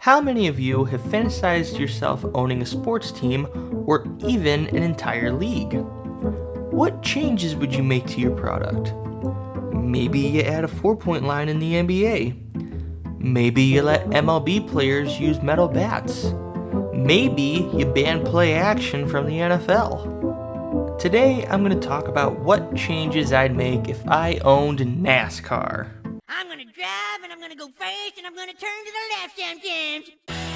How many of you have fantasized yourself owning a sports team or even an entire league? What changes would you make to your product? Maybe you add a 4-point line in the NBA. Maybe you let MLB players use metal bats. Maybe you ban play action from the NFL. Today I'm going to talk about what changes I'd make if I owned NASCAR. I'm gonna drive and I'm gonna go fast and I'm gonna turn to the left sometimes.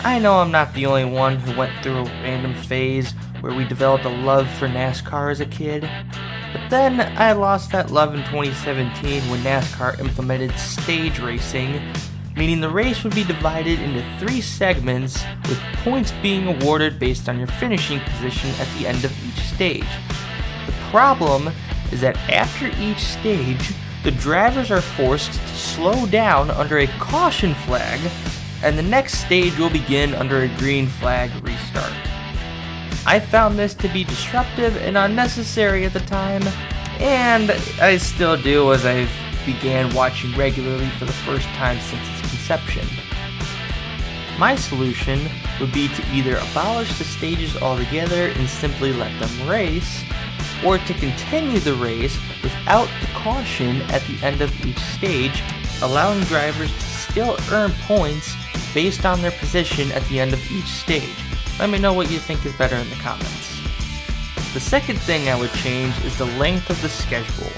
I know I'm not the only one who went through a random phase where we developed a love for NASCAR as a kid. But then I lost that love in 2017 when NASCAR implemented stage racing, meaning the race would be divided into 3 segments with points being awarded based on your finishing position at the end of each stage. The problem is that after each stage, the drivers are forced to slow down under a caution flag, and the next stage will begin under a green flag restart. I found this to be disruptive and unnecessary at the time, and I still do as I began watching regularly for the first time since its conception. My solution would be to either abolish the stages altogether and simply let them race, or to continue the race without the caution at the end of each stage, allowing drivers to still earn points based on their position at the end of each stage. Let me know what you think is better in the comments. The second thing I would change is the length of the schedule.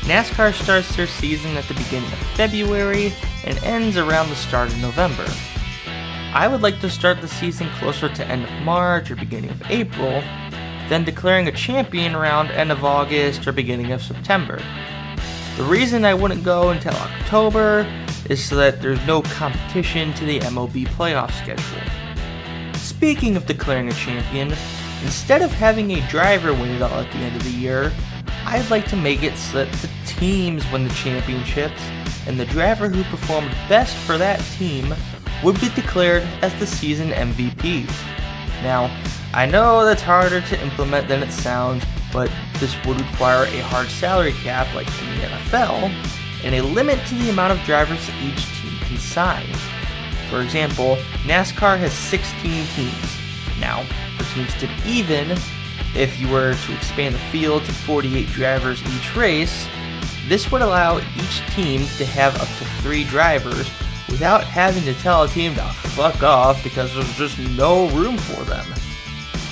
NASCAR starts their season at the beginning of February and ends around the start of November. I would like to start the season closer to end of March or beginning of April, then declaring a champion around end of August or beginning of September. The reason I wouldn't go until October is so that there's no competition to the MLB playoff schedule. Speaking of declaring a champion, instead of having a driver win it all at the end of the year, I'd like to make it so that the teams win the championships, and the driver who performed best for that team would be declared as the season MVP. Now, I know that's harder to implement than it sounds, but this would require a hard salary cap like in the NFL, and a limit to the amount of drivers that each team can sign. For example, NASCAR has 16 teams. Now, for teams to be even, if you were to expand the field to 48 drivers each race, this would allow each team to have up to 3 drivers without having to tell a team to fuck off because there's just no room for them.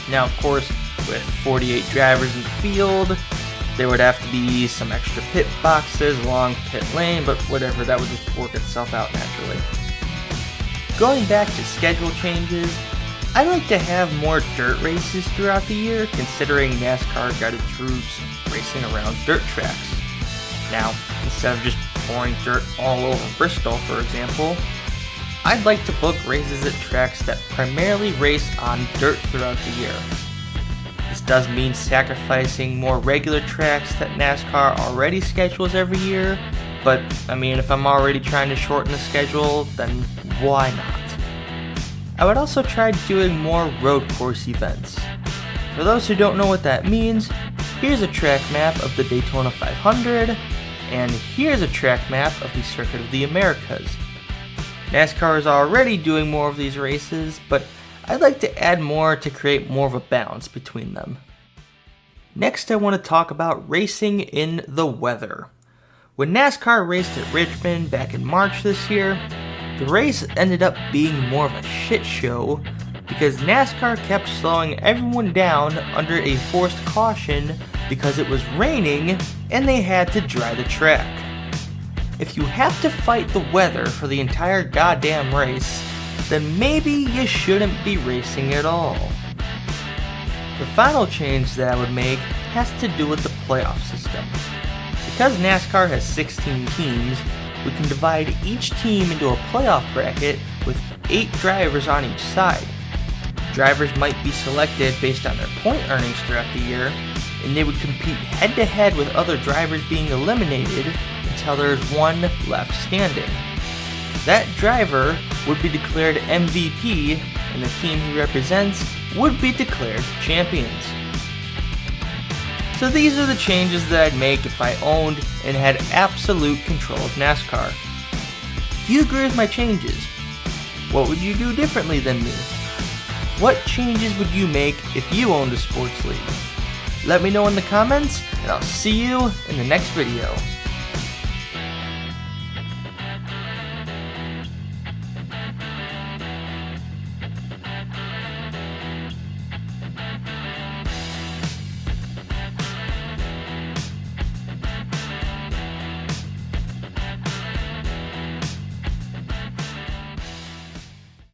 Now, of course, with 48 drivers in the field, there would have to be some extra pit boxes along pit lane, but whatever, that would just work itself out naturally. Going back to schedule changes, I'd like to have more dirt races throughout the year, considering NASCAR got its roots racing around dirt tracks. Now, instead of just pouring dirt all over Bristol, for example, I'd like to book races at tracks that primarily race on dirt throughout the year. This does mean sacrificing more regular tracks that NASCAR already schedules every year, but if I'm already trying to shorten the schedule, then why not? I would also try doing more road course events. For those who don't know what that means, here's a track map of the Daytona 500, and here's a track map of the Circuit of the Americas. NASCAR is already doing more of these races, but I'd like to add more to create more of a balance between them. Next, I want to talk about racing in the weather. When NASCAR raced at Richmond back in March this year, the race ended up being more of a shit show because NASCAR kept slowing everyone down under a forced caution because it was raining and they had to dry the track. If you have to fight the weather for the entire goddamn race, then maybe you shouldn't be racing at all. The final change that I would make has to do with the playoff system. Because NASCAR has 16 teams, we can divide each team into a playoff bracket with 8 drivers on each side. Drivers might be selected based on their point earnings throughout the year, and they would compete head-to-head with other drivers being eliminated until there is one left standing. That driver would be declared MVP, and the team he represents would be declared champions. So these are the changes that I'd make if I owned and had absolute control of NASCAR. Do you agree with my changes? What would you do differently than me? What changes would you make if you owned a sports league? Let me know in the comments, and I'll see you in the next video.